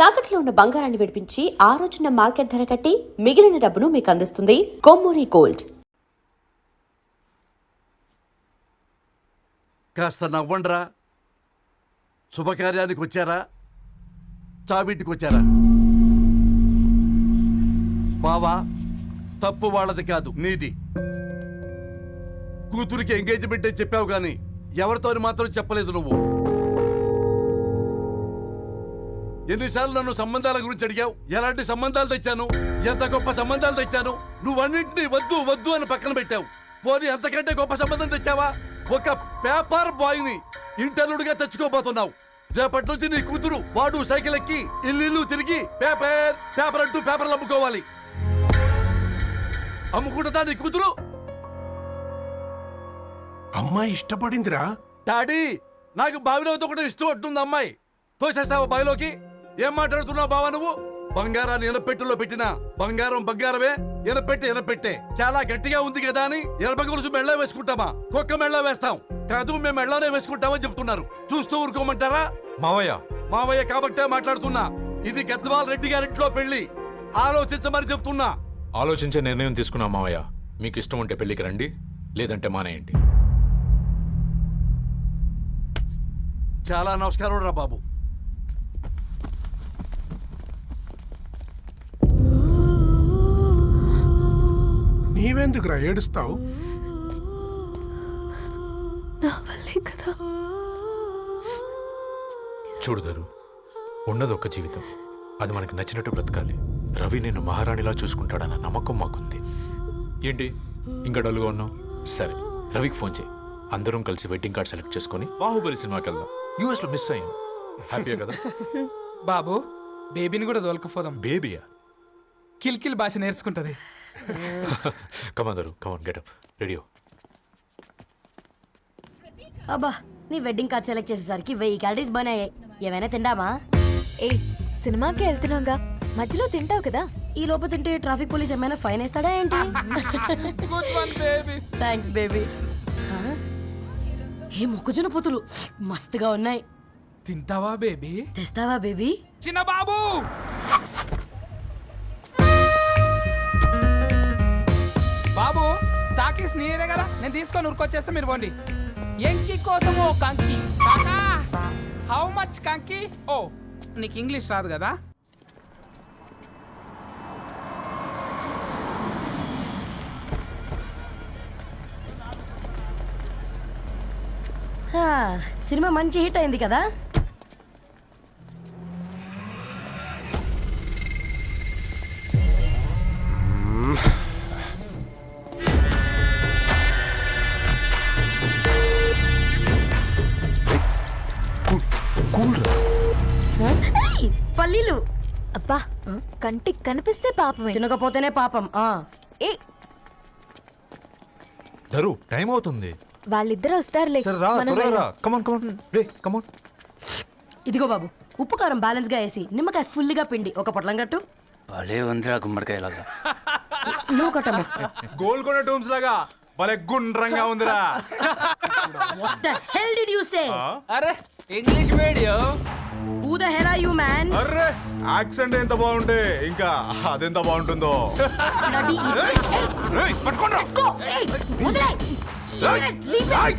తాకట్లో ఉన్న బంగారాన్ని విడిపించి ఆ రోజున మార్కెట్ ధర కట్టి మిగిలిన డబ్బును మీకు అందిస్తుంది కొమ్మూరి గోల్డ్. కాస్త నవ్వండ్రా. శుభకార్యానికి వచ్చారా, చావింటికి వచ్చారా? బావా, తప్పు వాళ్ళది కాదు, నీది. కూతురికి ఎంగేజ్మెంట్ అని చెప్పావు కానీ ఎవరితో మాత్రం చెప్పలేదు నువ్వు. ఎన్నిసార్లు నన్ను సంబంధాల గురించి అడిగావు? ఎలాంటి సంబంధాలు తెచ్చాను, ఎంత గొప్ప సంబంధాలు తెచ్చాను. నువ్వన్నింటినీ వద్దు వద్దు అని పక్కన పెట్టావు. పోనీ అంతకంటే గొప్ప సంబంధం తెచ్చావా? ఒక పేపర్ బాయ్ ని ఇంటర్లుడిగా తెచ్చుకోబోతున్నావు. రేపటి నుంచి నీ కూతురు వాడు సైకిల్ ఎక్కి ఇల్లు తిరిగి పేపర్ పేపర్ అంటూ పేపర్లు అమ్ముకోవాలి. అమ్ముకుంటుందా నీ కూతురు? అమ్మాయి ఇష్టపడిందిరా. డాడీ, నాకు బావిలోతో కూడా ఇష్టం అంటుంది అమ్మాయి. తోసేస్తావా బావిలోకి? ఏం మాట్లాడుతున్నావు బావా నువ్వు? బంగారాన్ని ఎనపెట్టులో పెట్టినా బంగారం బంగారమే, ఎనపెట్టే చాలా గట్టిగా ఉంది కదా అని ఎనప గొలుసు మెళ్ళ వేసుకుంటామా? కుక్క మెళ్ళ వేస్తాం కాదు, మేము మెళ్ళనే వేసుకుంటామని చెప్తున్నారు. చూస్తూ ఊరుకోమంటారా? మావయ్య కాబట్టే మాట్లాడుతున్నా. ఇది గద్వాల్ రెడ్డి గారింట్లో పెళ్లి. ఆలోచించమని చెప్తున్నా. ఆలోచించే నిర్ణయం తీసుకున్నా మావయ్య. మీకు ఇష్టం ఉంటే పెళ్లికి రండి, లేదంటే మానేయండి. చాలా నమస్కారం రా బాబు. నీవెందుకురా ఏడుస్తావు? చూడుదరు, ఉన్నది ఒక్క జీవితం, అది మనకి నచ్చినట్టు బ్రతకాలి. రవి నిన్ను మహారాణిలా చూసుకుంటాడన్న నమ్మకం మాకుంది. ఏంటి ఇంకా డల్గా ఉన్నావు? సరే, రవికి ఫోన్ చేయి. అందరం కలిసి వెడ్డింగ్ కార్డ్ సెలెక్ట్ చేసుకుని బాహుబలి సినిమాకి వెళ్దాం. యూఎస్ లో మిస్ అయ్యాం. హ్యాపీయా కదా బాబు? బేబీని కూడా దొరకపోదాం. బేబీయా? కిల్కిల్ భాష నేర్చుకుంటది. కమాందరు, కమాన్, గెట్ అప్, రెడీ. అబ్బా, నీ వెడ్డింగ్ కార్డ్ సెలెక్ట్ చేసేసరికి 1000 క్యాలరీస్ బర్న్ అయ్యాయి. ఏమైనా తిండామా? ఏ సినిమాకి వెళ్తున్నాగా, మధ్యలో తింటావు కదా. ఈ లోపు తింటే ట్రాఫిక్ పోలీస్ ఏమైనా ఫైన్ వేస్తాడా ఏంటి? Thanks baby. ఏ మొక్కజొన్న పొతులు మస్తుగా ఉన్నాయి. తింటావా బేబీ? తెస్తావా బేబీ? చిన్న బాబు, బాబు టాకీస్ నీరే కదా, నేను తీసుకొని ఉరికొచ్చేస్తా, మీరు పోండి. ఎంకి కోసం ఓ కంకి. కాకా, హౌ మచ్ కంకి? ఓ, నీకు ఇంగ్లీష్ రాదు కదా. సినిమా మంచి హిట్ అయింది కదా. పల్లీలు. అబ్బా, కంటికి కనిపిస్తే పాపమే, తినకపోతేనే పాపం. ఏ ధరు, టైం అవుతుంది. వాళ్ళిద్దరు వస్తారులే. ఇదిగో బాబు, ఉప్పు కారం బ్యాలెన్స్ గా వేసి నిమ్మకాయ ఫుల్ గా పిండి ఒక పొట్లం కట్టు. భలే ఉందిరా గుమ్మడికాయలాగా. నువ్వు కట్టమ్మా. గోల్కొండ టూమ్స్ లాగా భలే గుండ్రంగా ఉందిరా. What the hell did you say? అరే English medium. Who the hell are you, man? Array, accent ఎంత బాగుంటే ఇంకా అదెంత బాగుంటుందో. Bloody idiot. Go. Hey, వదిలేయ్. Leave it.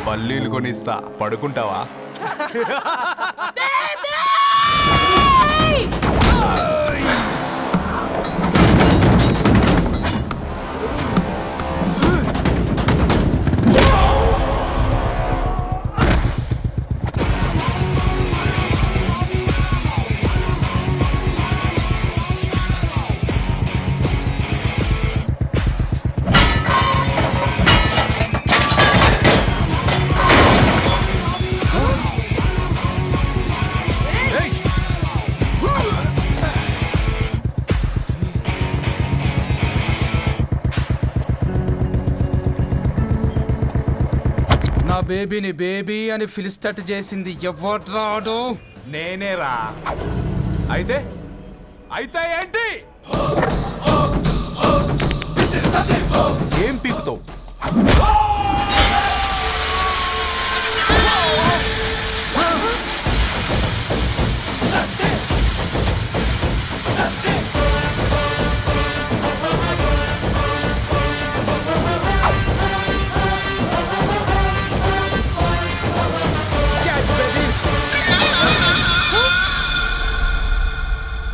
పల్లీలు కొనిస్తా, పడుకుంటావా? Baby! నా బేబీని బేబీ అని పిలిచేటట్టు చేసింది ఎవడ్రాడు? నేనేరా. అయితే అయితే ఏంటి? ఏం పీకుతావు?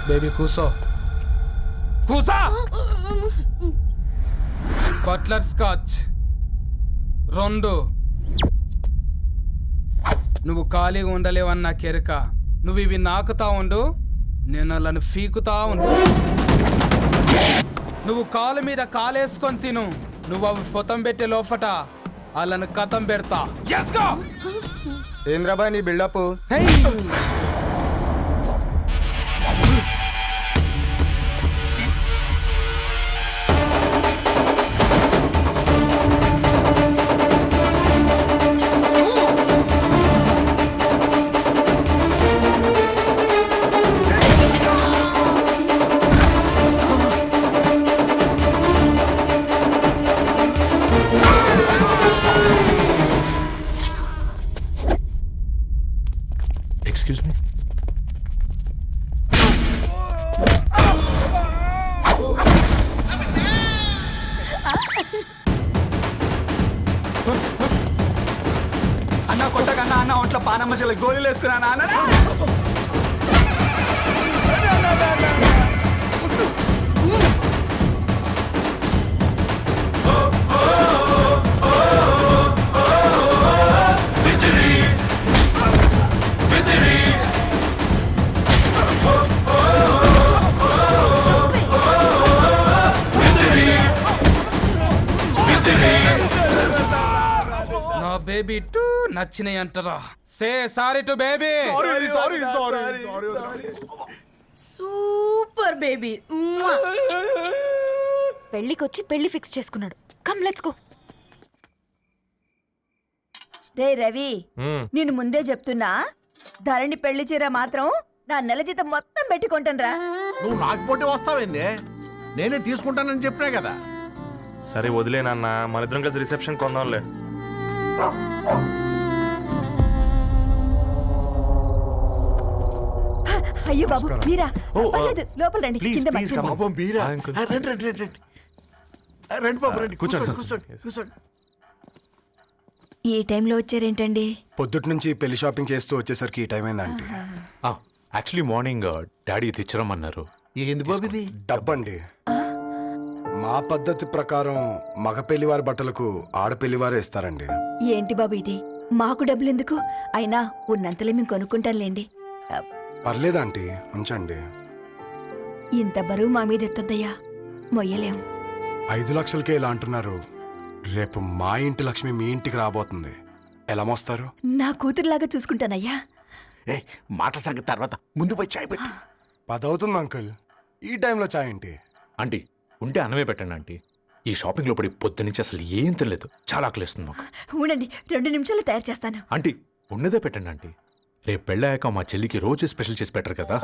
బేబీ కూసో కూసా. Buttler scotch 2. నువ్వు ఖాళీగా ఉండలేవన్న కెరక. నువ్వు ఇవి నాకుతా ఉండు, నేను వాళ్ళని ఫీకుతా ఉండు. నువ్వు కాలు మీద కాలేసుకొని తిను. నువ్వు అవి ఫొతం పెట్టే లోపట వాళ్ళని కథం పెడతా. ఏంద్రాబాయ్ నీ బిల్డప్? Excuse me. అన్న కొట్టకన్నా అన్న ఒంట్లో పానమ్మశల గోళీలు వేసుకున్నా అన్న. నా బేబీ టూ నచ్చినాయి అంటారా? Say sorry to baby. Super baby. పెళ్ళికొచ్చి పెళ్లి ఫిక్స్ చేసుకున్నాడు. Come let's go. రే రవి, నేను ముందే చెప్తున్నా, ధరణి పెళ్లి చీర మాత్రం నా నెల జీతం మొత్తం పెట్టుకుంటాను. నువ్వు నాకు పోటీ వస్తావేంది? నేనే తీసుకుంటానని చెప్పినా కదా. సరే వదిలేనన్నా, మన ఇద్దరం కలిసి రిసెప్షన్ కొందాంలే. అయ్యో బాబు మీరా? పర్లేదు, లోపల రండి. కింద మర్చిపో. పాపం మీరా? ఆ, అంకుల్. రండి రండి రండి రండి. రండి బాబు రండి. కూర్చోండి కూర్చోండి కూర్చోండి. ఈ టైంలో వచ్చారేంటండి? పొద్దుటి నుంచి పెళ్లి షాపింగ్ చేస్తూ వచ్చేసరికి ఈ టైం అయిందండి. యాక్చువల్లీ మార్నింగ్ డాడీ తెచ్చరమన్నారు. ఏంది బాబు ఇది? డబ్బండి. మా పద్ధతి ప్రకారం మగ పెళ్లివారి బట్టలకు ఆడపెళ్లివారే ఇస్తారండి. ఏంటి బాబు ఇది? మాకు డబ్బులు ఎందుకు? అయినా ఉన్నంతలే మేము కొనుక్కుంటాంలేండి. పర్లేదా ఆంటీ, ఉంచండి. ఇంత బరువు మా మీద ఎత్తొద్దయ్యా, మొయ్యలేం. 5 లక్షలకే ఇలా అంటున్నారు. రేపు మా ఇంటి లక్ష్మి మీ ఇంటికి రాబోతుంది. ఎలా మోస్తారు? నా కూతురులాగా చూసుకుంటానయ్యా. ఏ మాటల సంగతి తర్వాత, ముందు పోయి చాయ్ పెట్టి. 10 అవుతుంది అంకుల్. ఈ టైంలో చాయ్ ఏంటి? ఆంటీ ఉంటే అన్నమే పెట్టండి ఆంటీ. ఈ షాపింగ్లో పడి పొద్దు నుంచి అసలు ఏం తినలేదు. చాలా ఆకలిస్తుంది మాకు. ఉండండి, 2 నిమిషాలు తయారు చేస్తాను. ఆంటీ ఉన్నదే పెట్టండి ఆంటీ. రేపు పెళ్ళాక మా చెల్లికి రోజు స్పెషల్ చేసి పెట్టరు కదా.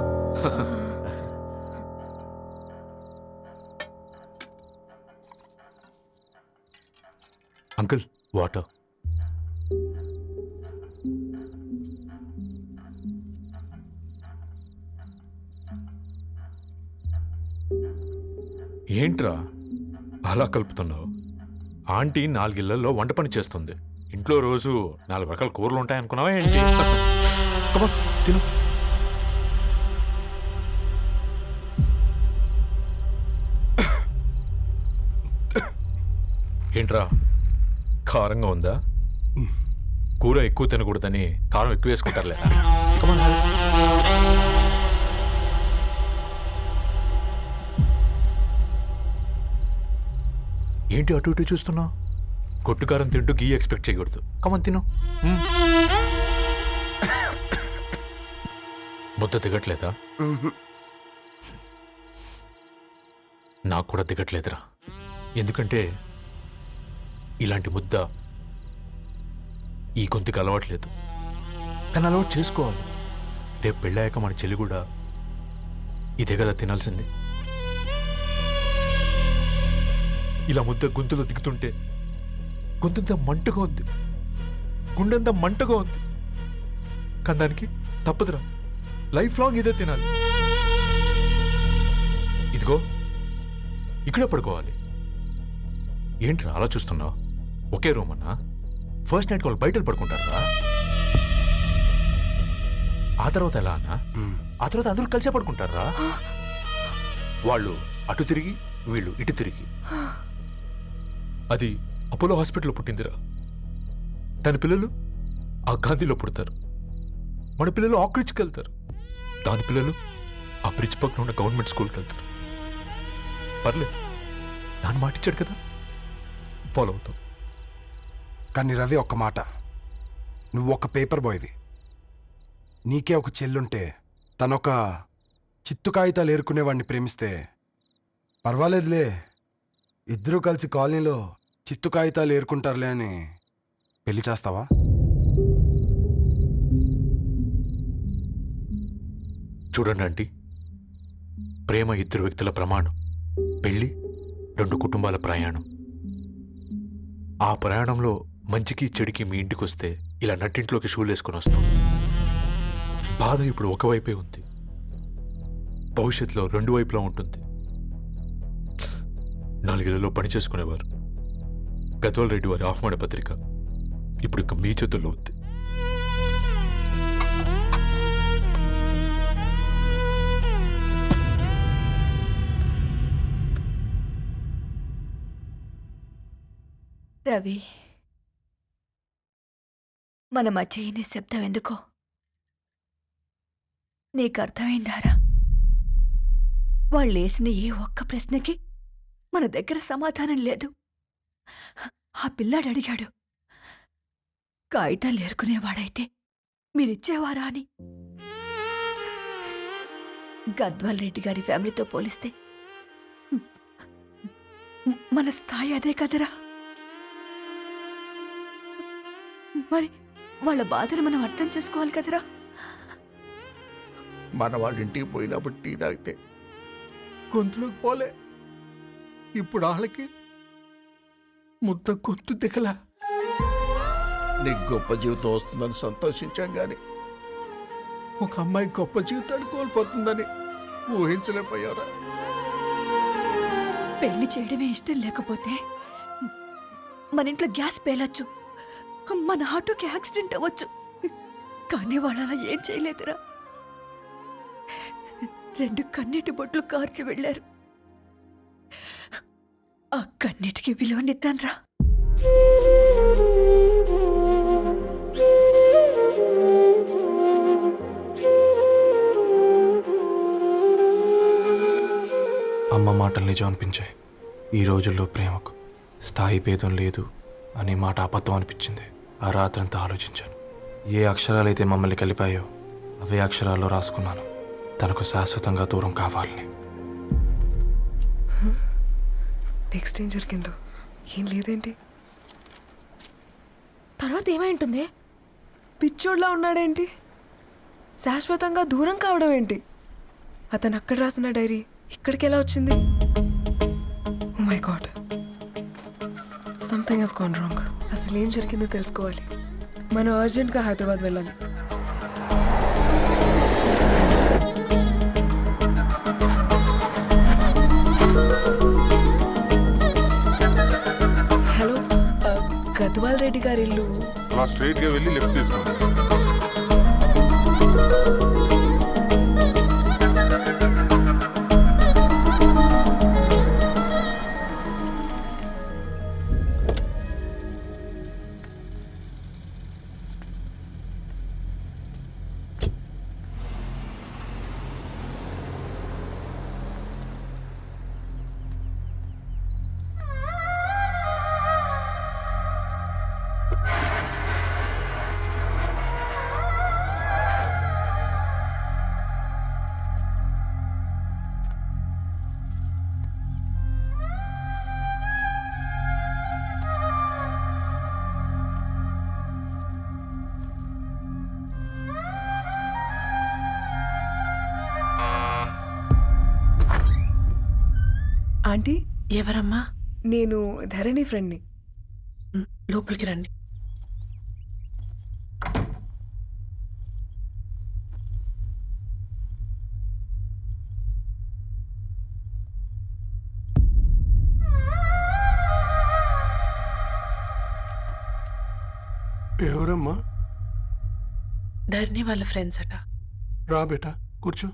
Uncle water. ఏంట్రా అలా కలుపుతున్నావు? ఆంటీ 4 ఇళ్లలో వంట పని చేస్తుంది. ఇంట్లో రోజు 4 రకాల కూరలు ఉంటాయనుకున్నావా ఏంటి? Come on, తిను. ఏంట్రా కారంగా ఉందా? కూర ఎక్కువ తినకూడదని కారం ఎక్కువ వేసుకుంటారులే. Come on, hurry. ఏంటి అటు ఇటు చూస్తున్నావు? కొట్టుకారం తింటూ గీ ఎక్స్పెక్ట్ చేయకూడదు. కమన్ తిను. ముద్ద దిగట్లేదా? నాకు కూడా దిగట్లేదురా. ఎందుకంటే ఇలాంటి ముద్ద ఈ గొంతుకి అలవాట్లేదు. కానీ అలవాటు చేసుకోవాలి. రేపు పెళ్ళాక మన చెల్లి కూడా ఇదే కదా తినాల్సింది. ఇలా ముద్ద గొంతులో దిగుతుంటే గొంతంతా మంటగా ఉంది, గుండెంతా మంటగా ఉంది. కానీ దానికి తప్పదురా, లైఫ్ లాంగ్ ఇదే తినాలి. ఇదిగో ఇక్కడే పడుకోవాలి. ఏంట్రా అలా చూస్తున్నావు? ఒకే రూమ్ అన్నా? ఫస్ట్ నైట్ వాళ్ళు బయట పడుకుంటారా? ఆ తర్వాత ఎలా అన్నా? ఆ తర్వాత అందరూ కలిసే పడుకుంటారా? వాళ్ళు అటు తిరిగి వీళ్ళు ఇటు తిరిగి. అది అపోలో హాస్పిటల్లో పుట్టిందిరా. తన పిల్లలు ఆ గాంధీలో పుడతారు. మన పిల్లలు ఆక్రిడ్జ్కి వెళ్తారు. దాని పిల్లలు ఆ బ్రిడ్జ్ పక్కన ఉన్న గవర్నమెంట్ స్కూల్కి వెళ్తారు. పర్లేదు, నాన్న మాటిచ్చాడు కదా, ఫాలో అవుతాం. కానీ రవి ఒక్క మాట, నువ్వు ఒక పేపర్ బాయ్వి. నీకే ఒక చెల్లుంటే తనొక చిత్తు కాగితాలు ఏరుకునేవాడిని ప్రేమిస్తే పర్వాలేదులే, ఇద్దరూ కలిసి కాలనీలో చిత్తు కాగితాలు ఏరుకుంటారులే అని పెళ్లి చేస్తావా? చూడండి ఆంటీ, ప్రేమ ఇద్దరు వ్యక్తుల ప్రమాణం, పెళ్లి 2 కుటుంబాల ప్రయాణం. ఆ ప్రయాణంలో మంచికి చెడుకి మీ ఇంటికి వస్తే ఇలా నట్టింట్లోకి షూలు వేసుకొని వస్తాం. బాధ ఇప్పుడు ఒకవైపే ఉంది, భవిష్యత్తులో 2 వైపులా ఉంటుంది. 4 ఏళ్లలో పని చేసుకునేవారు గద్వాల్ రెడ్డి వారి ఆహ్వాన పత్రిక ఇప్పుడు ఇక మీ చేతుల్లో ఉంది. రవి, మన మధ్య ఈ నిశ్శబ్దం ఎందుకో నీకు అర్థమైందారా? వాళ్ళు వేసిన ఏ ఒక్క ప్రశ్నకి మన దగ్గర సమాధానం లేదు. ఆ పిల్లాడు అడిగాడు, కాగితాలు ఏరుకునేవాడైతే మీరిచ్చేవారా అని. గద్వాల్ రెడ్డి గారి ఫ్యామిలీతో పోలిస్తే మన స్థాయి అదే కదరా. మరి వాళ్ళ బాధను మనం అర్థం చేసుకోవాలి కదరా. మన వాళ్ళ ఇంటికి పోయినప్పుడు టీ తాగితే గొంతులోకి పోలే, ఇప్పుడు వాళ్ళకి ముద్ద గొంతు దిగలా. నీకు గొప్ప జీవితం వస్తుందని సంతోషించాం కానీ ఒక అమ్మాయి గొప్ప జీవితాన్ని కోల్పోతుందని ఊహించలేకపోయారా? పెళ్లి చేయడమే ఇష్టం లేకపోతే మన ఇంట్లో గ్యాస్ పేలొచ్చు, మన ఆటోకి యాక్సిడెంట్ అవ్వచ్చు, కానీ వాళ్ళు అలా ఏం చేయలేదురా. 2 కన్నీటి బొట్లు కార్చి వెళ్ళారు. ఆ కన్నీటికి విలువనిద్దాన్రా. అమ్మ మాటలు నిజం అనిపించాయి. ఈ రోజుల్లో ప్రేమకు స్థాయి భేదం లేదు అనే మాట అబద్ధం అనిపించింది. ఆ రాత్రంతా ఆలోచించాను. ఏ అక్షరాలైతే మమ్మల్ని కలిపాయో అవే అక్షరాల్లో రాసుకున్నాను, తనకు శాశ్వతంగా దూరం కావాలని. నెక్స్ట్ ఏం జరిగిందో ఏం లేదేంటి? తర్వాత ఏమై ఉంటుంది? పిచ్చోడ్లా ఉన్నాడేంటి? శాశ్వతంగా దూరం కావడం ఏంటి? అతను అక్కడ రాసిన డైరీ ఇక్కడికి ఎలా వచ్చింది? Oh my God, something has gone wrong. అసలు ఏం జరిగిందో తెలుసుకోవాలి. మనం అర్జెంట్గా హైదరాబాద్ వెళ్ళాలి. హలో, గద్వాల్ రెడ్డి గారి ఇల్లు అలా స్ట్రైట్గా వెళ్ళి లెఫ్ట్ తీసుకోండి. ఆంటీ, ఎవరమ్మా? నేను ధరణి ఫ్రెండ్ని. లోపలికి రండి. ఎవరమ్మా? ధరణి వాళ్ళ ఫ్రెండ్స్ అట. రా బేటా, కూర్చో.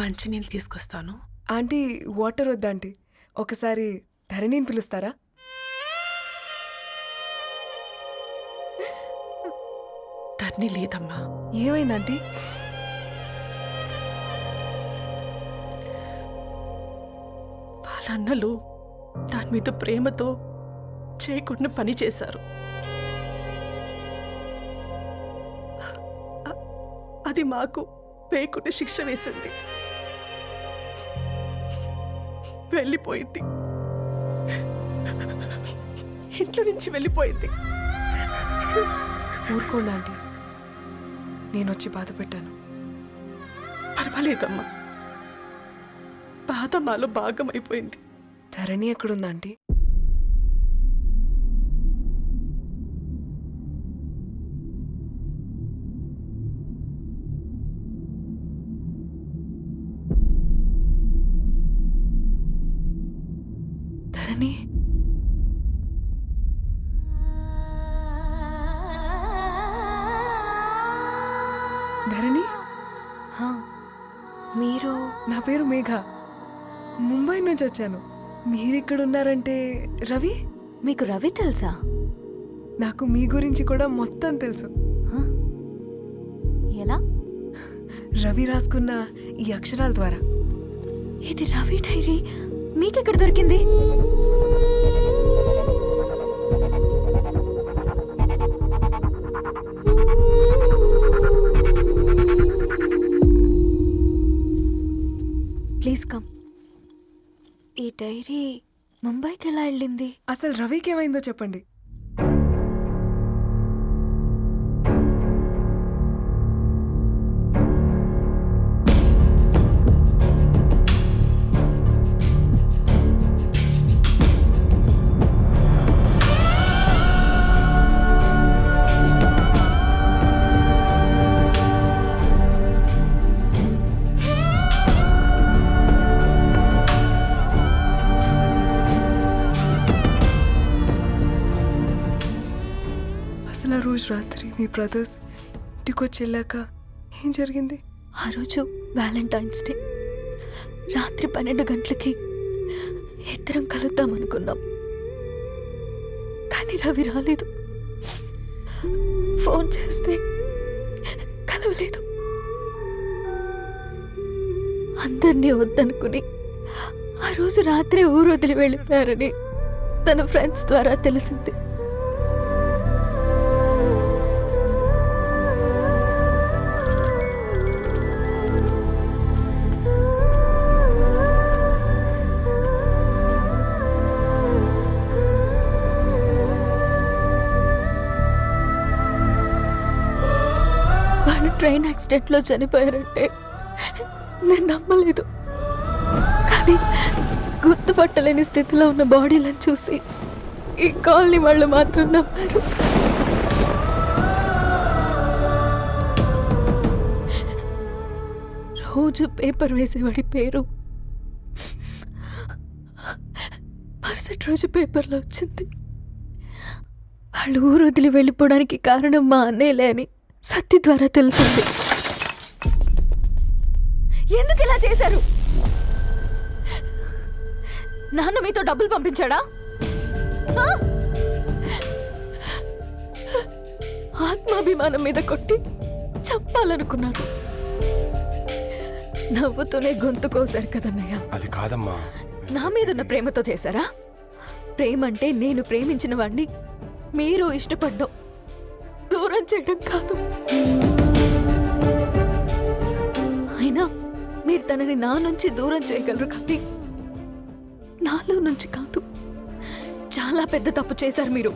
మంచినీళ్ళు తీసుకొస్తాను. ఆంటీ వాటర్ వద్దా ఆంటీ? ఒకసారి ధరణిని పిలుస్తారా? ధరణి లేదమ్మా. ఏమైంది ఆంటీ? వాళ్ళ అన్నలు దాని మీద ప్రేమతో చేయకుండా పని చేశారు. అది మాకు పేయకుండా శిక్ష వేసింది. వెళ్ళిపోయింది, ఇంట్లో నుంచి వెళ్ళిపోయింది. ఊరుకోండి ఆంటీ, నేను వచ్చి బాధ పెట్టాను. పర్వాలేదమ్మా, బాధ మాలో భాగం అయిపోయింది. ధరణి ఎక్కడుందా ఆంటీ? ధరణి, ధరణి, మీరు? నా పేరు మేఘ, ముంబై నుంచి వచ్చాను. మీరిక్కడ ఉన్నారంటే రవి? మీకు రవి తెలుసా? నాకు మీ గురించి కూడా మొత్తం తెలుసు. ఎలా? రవి రాసుకున్న ఈ అక్షరాల ద్వారా. ఇది రవి డైరీ మీకెక్కడ దొరికింది? Please come. ఈ డైరీ ముంబైకి ఎలా వెళ్ళింది? అసలు రవికి ఏమైందో చెప్పండి. అసలు ఆ రోజు రాత్రి మీ బ్రదర్స్ ఇంటికి వచ్చి వెళ్ళాక ఏం జరిగింది? ఆ రోజు వ్యాలంటైన్స్ డే రాత్రి 12 గంటలకి ఇద్దరం కలుద్దాం అనుకున్నాం. కానీ రవి రాలేదు. ఫోన్ చేస్తే కలవలేదు. అందరినీ వద్దనుకుని ఆ రోజు రాత్రి ఊరు వదిలి వెళ్ళిపోయారని తన ఫ్రెండ్స్ ద్వారా తెలిసింది. వాళ్ళు ట్రైన్ యాక్సిడెంట్లో చనిపోయారంటే నేను నమ్మలేదు. కానీ గుర్తుపట్టలేని స్థితిలో ఉన్న బాడీలను చూసి ఈ కాలనీ వాళ్ళు మాత్రం నమ్మారు. రోజు పేపర్ వేసేవాడి పేరు మరుసటి రోజు పేపర్లో వచ్చింది. వాళ్ళు ఊరు వదిలి వెళ్ళిపోవడానికి కారణం మా అన్నయ్యలే అని సత్తి ద్వారా తెలిసింది. ఎందుకు ఇలా చేశారు? నాన్న మీతో డబ్బులు పంపించాడా? ఆత్మాభిమానం మీద కొట్టి చంపాలనుకున్నాను. నవ్వుతూనే గొంతు కోసారు కదన్నయ్య. అది కాదమ్మా. నా మీదున్న ప్రేమతో చేశారా? ప్రేమ అంటే నేను ప్రేమించిన వాడిని మీరు ఇష్టపడ్డం, దూరం చేయడం కాదు. అయినా మీరు తనని నా నుంచి దూరం చేయగలరు కానీ నాలో నుంచి కాదు. చాలా పెద్ద తప్పు చేశారు మీరు.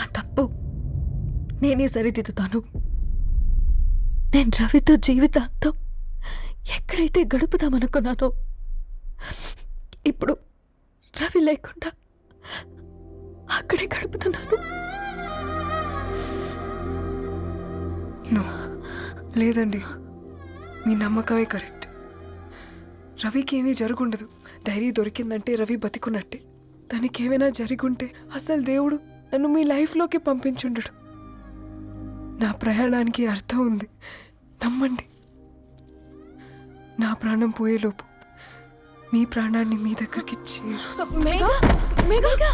ఆ తప్పు నేనే సరిదిద్దుతాను. నేను రవితో జీవితాంతం ఎక్కడైతే గడుపుదామనుకున్నానో ఇప్పుడు రవి లేకుండా అక్కడే గడుపుతున్నాను. లేదండి, మీ నమ్మకమే కరెక్ట్. రవికి ఏమీ జరుగుండదు. డైరీ దొరికిందంటే రవి బతికున్నట్టే. తనకి ఏమైనా జరుగుంటే అసలు దేవుడు నన్ను మీ లైఫ్లోకి పంపించుండడు. నా ప్రయాణానికి అర్థం ఉంది, నమ్మండి. నా ప్రాణం పోయేలోపు మీ ప్రాణాన్ని మీ దగ్గరికి చేరు. మేఘా మేఘా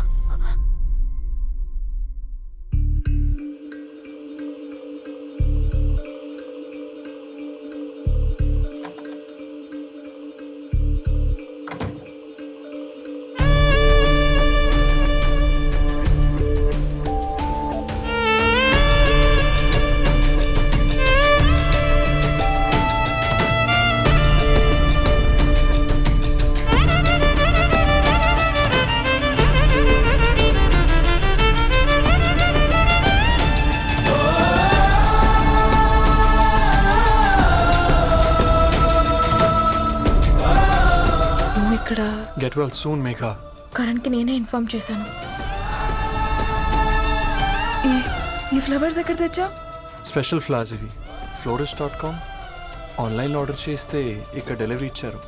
నువ్వు ఇక్కడ గెట్ వెల్ సూన్ మేఘా. కరణ్కి నేనే ఇన్ఫార్మ్ చేశాను. ఈ ఫ్లవర్స్ ఎక్కడ తెచ్చా? స్పెషల్ ఫ్లవర్స్ ఇవి. florist.com ఆన్లైన్లో ఆర్డర్ చేస్తే ఇక్కడ డెలివరీ ఇచ్చారు.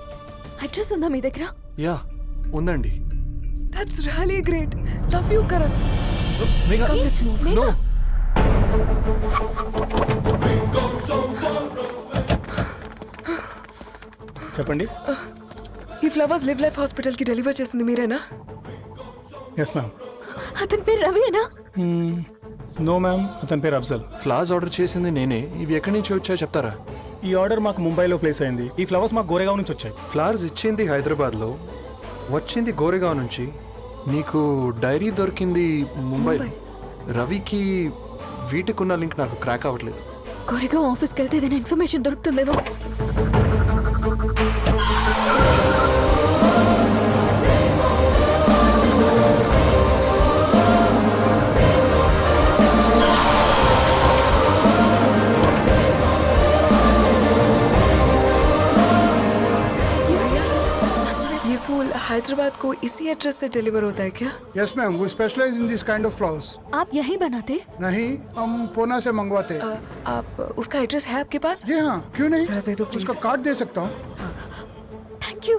అడ్రస్ ఉందా మీ దగ్గర? యా ఉందండి. That's really great. Love you Karan. Megha Come, let's move. No. చెప్పండి. ఈ ఫ్లవర్స్ లివ్ లైఫ్ హాస్పిటల్కి డెలివర్ చేసింది మీరేనా? Yes ma'am. అతని పేరు రవియేనా? నో మ్యామ్, అతని పేరు అఫ్జల్. ఫ్లవర్స్ ఆర్డర్ చేసింది నేనే. ఇవి ఎక్కడి నుంచి వచ్చాయో చెప్తారా? ఈ ఆర్డర్ మాకు ముంబైలో ప్లేస్ అయింది. ఈ ఫ్లవర్స్ మాకు గోరేగావ్ నుంచి వచ్చాయి. ఫ్లవర్స్ ఇచ్చింది హైదరాబాద్లో, వచ్చింది గోరేగావ్ నుంచి. నీకు డైరీ దొరికింది ముంబై. రవికి వీటికున్న లింక్ నాకు క్రాక్ అవ్వట్లేదు. కోరిగా ఆఫీస్కి వెళ్తే ఏదైనా ఇన్ఫర్మేషన్ దొరుకుతుందేమో. ये फूल हैदराबाद को इसी एड्रेस से डिलीवर होता है क्या? Yes ma'am, we specialise in this kind of flowers. आप यहीं बनाते? नहीं, हम पूना से मंगवाते हैं. आप उसका एड्रेस है आपके पास? जी हाँ, क्यों नहीं? जरा दे दो प्लीज. उसका कार्ड दे सकता हूँ. Thank you.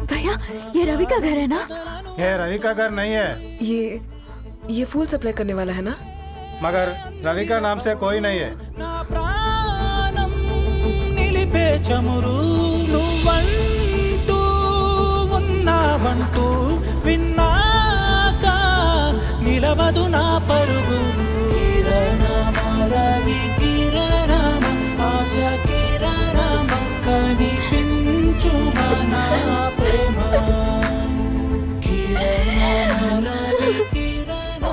भैया ये रवि का घर है ना? ये रवि का घर नहीं है, ये फूल सप्लाई करने वाला है ना? मगर रवि का नाम से कोई नहीं है. నిలిపే చమురు నువ్వంటూ ఉన్నావంటూ విన్నాక నిలవదు నా పరుగు. కిరణమ రవి కిరణమ ఆశ కిరణమ కనిపించుమా నా ప్రేమ. కిరణమ రవి కిరణమ.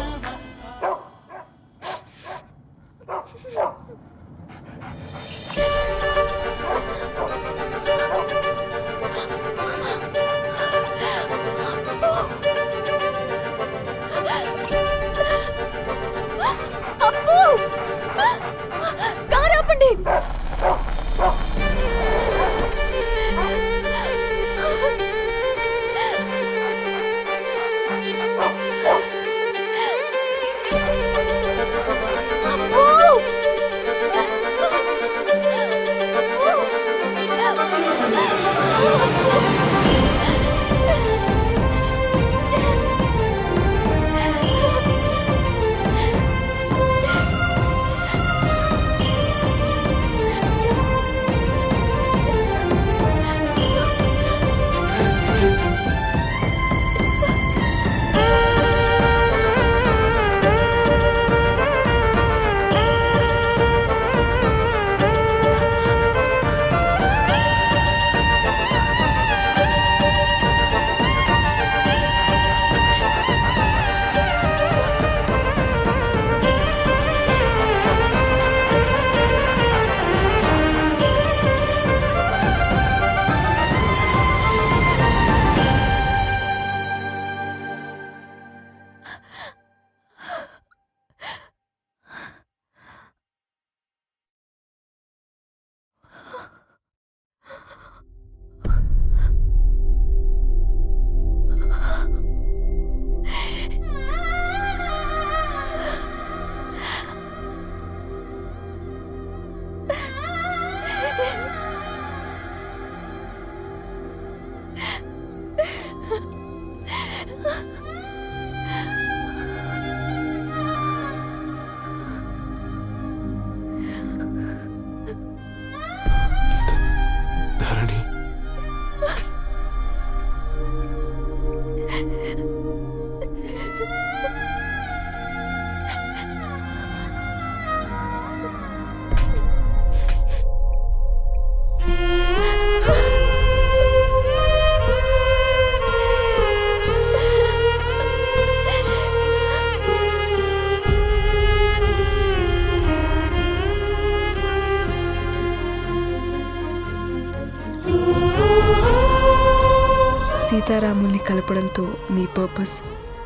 సీతారాముల్ని కలపడంతో నీ పర్పస్,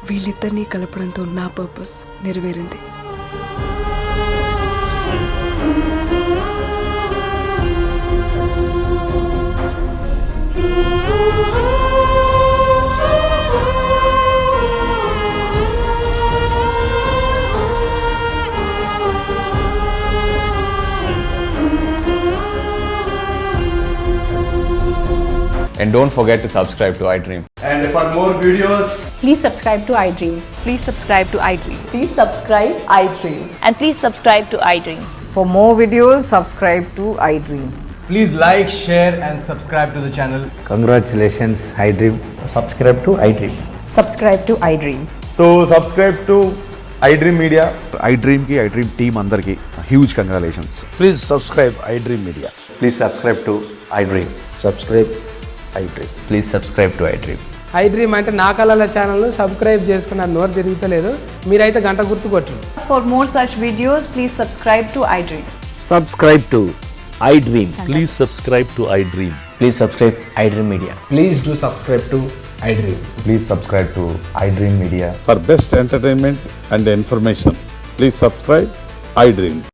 వీళ్ళిద్దరినీ కలపడంతో నా పర్పస్ నెరవేరింది. And don't forget to subscribe to iDream. And for more videos, Please subscribe to iDream. Please subscribe to iDream. Please subscribe iDream. And please subscribe to iDream. For more videos, subscribe to iDream. please like, share, and subscribe to the channel. Congratulations iDream. Subscribe to iDream. Subscribe to iDream. So subscribe to iDream Media. iDream కి iDream team అందరికి huge congratulations. Please subscribe iDream media. Please subscribe to iDream. Subscribe iDream. Please subscribe to iDream. iDream అంటే నా కళల channel subscribe చేసుకున్న నోరు తిరుగుతలేదు. మీరైతే గంట గుర్తు కొట్టండి. For more such videos, please subscribe to iDream. Subscribe to iDream. Please subscribe to iDream. Please subscribe iDream Media. Please do subscribe to iDream. Please subscribe to iDream Media. For best entertainment and information please subscribe iDream.